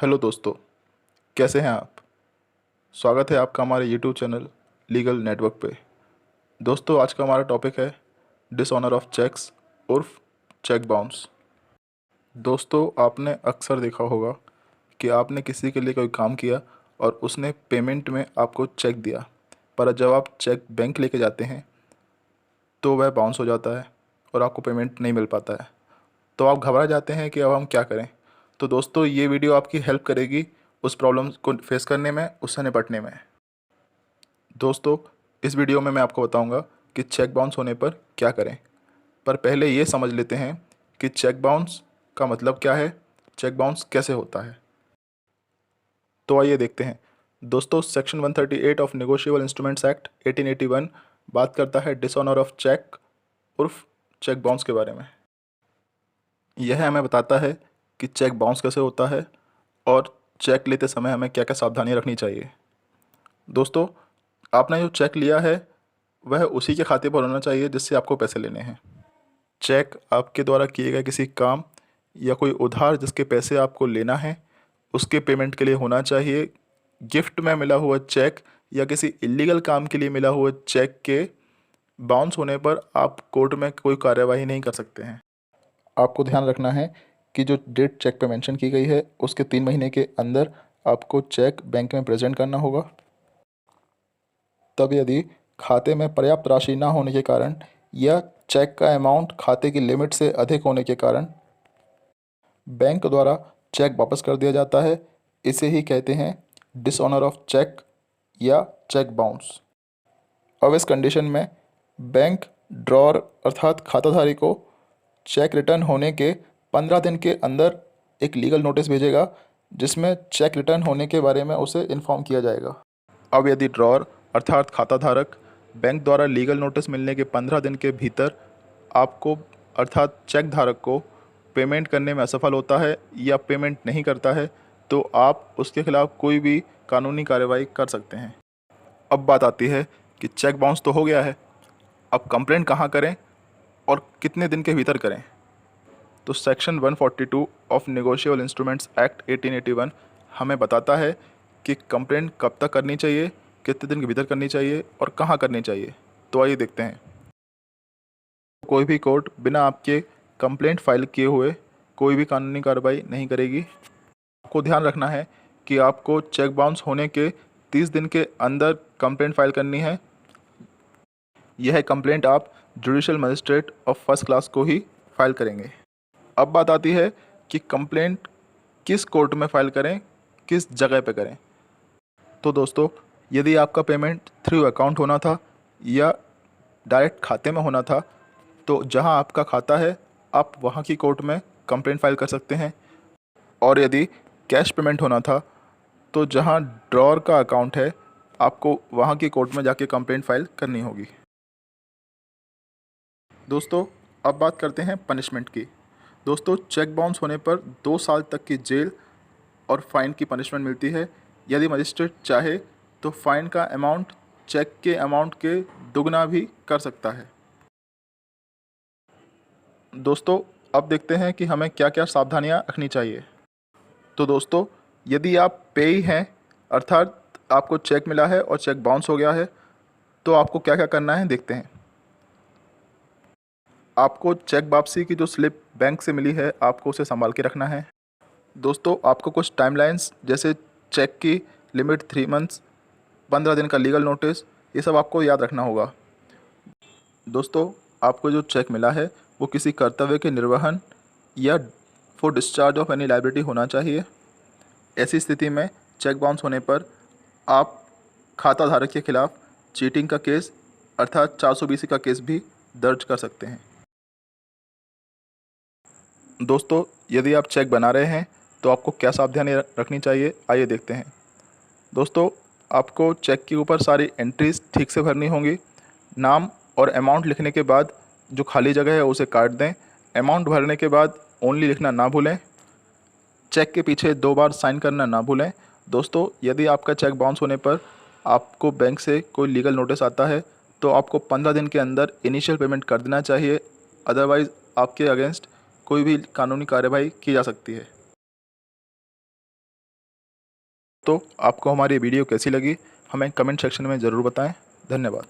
Hello दोस्तों, कैसे हैं आप। स्वागत है आपका हमारे यूट्यूब चैनल लीगल नेटवर्क पे। दोस्तों, आज का हमारा टॉपिक है डिसऑनर ऑफ चेक्स उर्फ चेक बाउंस। दोस्तों, आपने अक्सर देखा होगा कि आपने किसी के लिए कोई काम किया और उसने पेमेंट में आपको चेक दिया, पर जब आप चेक बैंक लेके जाते हैं तो वह बाउंस हो जाता है और आपको पेमेंट नहीं मिल पाता है। तो आप घबरा जाते हैं कि अब हम क्या करें। तो दोस्तों, ये वीडियो आपकी हेल्प करेगी उस प्रॉब्लम को फेस करने में, उससे निपटने में। दोस्तों, इस वीडियो में मैं आपको बताऊंगा कि चेक बाउंस होने पर क्या करें। पर पहले ये समझ लेते हैं कि चेक बाउंस का मतलब क्या है, चेक बाउंस कैसे होता है। तो आइए देखते हैं। दोस्तों, section 138 of negotiable instruments act 1881 बात करता है डिसऑनर ऑफ चेक उर्फ चेक बाउंस के बारे में। यह हमें बताता है कि चेक बाउंस कैसे होता है और चेक लेते समय हमें क्या क्या सावधानियां रखनी चाहिए। दोस्तों, आपने जो चेक लिया है वह उसी के खाते पर होना चाहिए जिससे आपको पैसे लेने हैं। चेक आपके द्वारा किए गए किसी काम या कोई उधार जिसके पैसे आपको लेना है उसके पेमेंट के लिए होना चाहिए। गिफ्ट में मिला हुआ चेक या किसी इलीगल काम के लिए मिला हुआ चेक के बाउंस होने पर आप कोर्ट में कोई कार्यवाही नहीं कर सकते हैं। आपको ध्यान रखना है कि जो डेट चेक पे मेंशन की गई है उसके 3 महीने के अंदर आपको चेक बैंक में प्रेजेंट करना होगा। तब यदि खाते में पर्याप्त राशि ना होने के कारण या चेक का अमाउंट खाते की लिमिट से अधिक होने के कारण बैंक द्वारा चेक वापस कर दिया जाता है। इसे ही कहते हैं डिसऑनर ऑफ चेक या चेक बाउंस। अब इस कंडीशन में बैंक ड्रॉअर अर्थात खाताधारी को चेक रिटर्न होने के 15 दिन के अंदर एक लीगल नोटिस भेजेगा जिसमें चेक रिटर्न होने के बारे में उसे इन्फॉर्म किया जाएगा। अब यदि ड्रॉअर अर्थात खाताधारक बैंक द्वारा लीगल नोटिस मिलने के 15 दिन के भीतर आपको अर्थात चेक धारक को पेमेंट करने में असफल होता है या पेमेंट नहीं करता है तो आप उसके खिलाफ कोई भी कानूनी कार्रवाई कर सकते हैं। अब बात आती है कि चेक बाउंस तो हो गया है, अब कंप्लेंट कहाँ करें और कितने दिन के भीतर करें। तो section 142 of negotiable instruments act 1881 हमें बताता है कि कंप्लेंट कब तक करनी चाहिए, कितने दिन के भीतर करनी चाहिए और कहाँ करनी चाहिए। तो आइए देखते हैं। कोई भी कोर्ट बिना आपके कंप्लेंट फाइल किए हुए कोई भी कानूनी कार्रवाई नहीं करेगी। आपको ध्यान रखना है कि आपको चेक बाउंस होने के 30 दिन के अंदर कंप्लेंट फाइल करनी है। यह कंप्लेंट आप judicial magistrate of first class को ही फाइल करेंगे। अब बात आती है कि कंप्लेंट किस कोर्ट में फाइल करें, किस जगह पे करें। तो दोस्तों, यदि आपका पेमेंट थ्रू अकाउंट होना था या डायरेक्ट खाते में होना था तो जहां आपका खाता है आप वहां की कोर्ट में कंप्लेंट फाइल कर सकते हैं। और यदि कैश पेमेंट होना था तो जहां ड्रॉअर का अकाउंट है आपको वहां की कोर्ट में जाके कंप्लेंट फाइल करनी होगी। दोस्तों, अब बात करते हैं पनिशमेंट की। दोस्तों, चेक बाउंस होने पर 2 साल तक की जेल और फाइन की पनिशमेंट मिलती है। यदि मजिस्ट्रेट चाहे तो फाइन का अमाउंट चेक के अमाउंट के दुगना भी कर सकता है। दोस्तों, अब देखते हैं कि हमें क्या क्या सावधानियां रखनी चाहिए। तो दोस्तों, यदि आप पेई हैं अर्थात आपको चेक मिला है और चेक बाउंस हो गया है तो आपको क्या क्या करना है देखते हैं। आपको चेक वापसी की जो स्लिप बैंक से मिली है आपको उसे संभाल के रखना है। दोस्तों, आपको कुछ टाइमलाइंस जैसे चेक की लिमिट 3 मंथ्स, 15 दिन का लीगल नोटिस, ये सब आपको याद रखना होगा। दोस्तों, आपको जो चेक मिला है वो किसी कर्तव्य के निर्वहन या for discharge of any liability होना चाहिए। ऐसी स्थिति में चेक बाउंस होने पर आप खाता धारक के खिलाफ चीटिंग का केस अर्थात 420 का केस भी दर्ज कर सकते हैं। दोस्तों, यदि आप चेक बना रहे हैं तो आपको क्या सावधानी रखनी चाहिए, आइए देखते हैं। दोस्तों, आपको चेक के ऊपर सारी एंट्रीज ठीक से भरनी होंगी। नाम और अमाउंट लिखने के बाद जो खाली जगह है उसे काट दें। अमाउंट भरने के बाद ओनली लिखना ना भूलें। चेक के पीछे 2 बार साइन करना ना भूलें। दोस्तों, यदि आपका चेक बाउंस होने पर आपको बैंक से कोई लीगल नोटिस आता है तो आपको 15 दिन के अंदर इनिशियल पेमेंट कर देना चाहिए, अदरवाइज़ आपके अगेंस्ट कोई भी कानूनी कार्रवाई की जा सकती है। तो आपको हमारी वीडियो कैसी लगी हमें कमेंट सेक्शन में ज़रूर बताएं। धन्यवाद।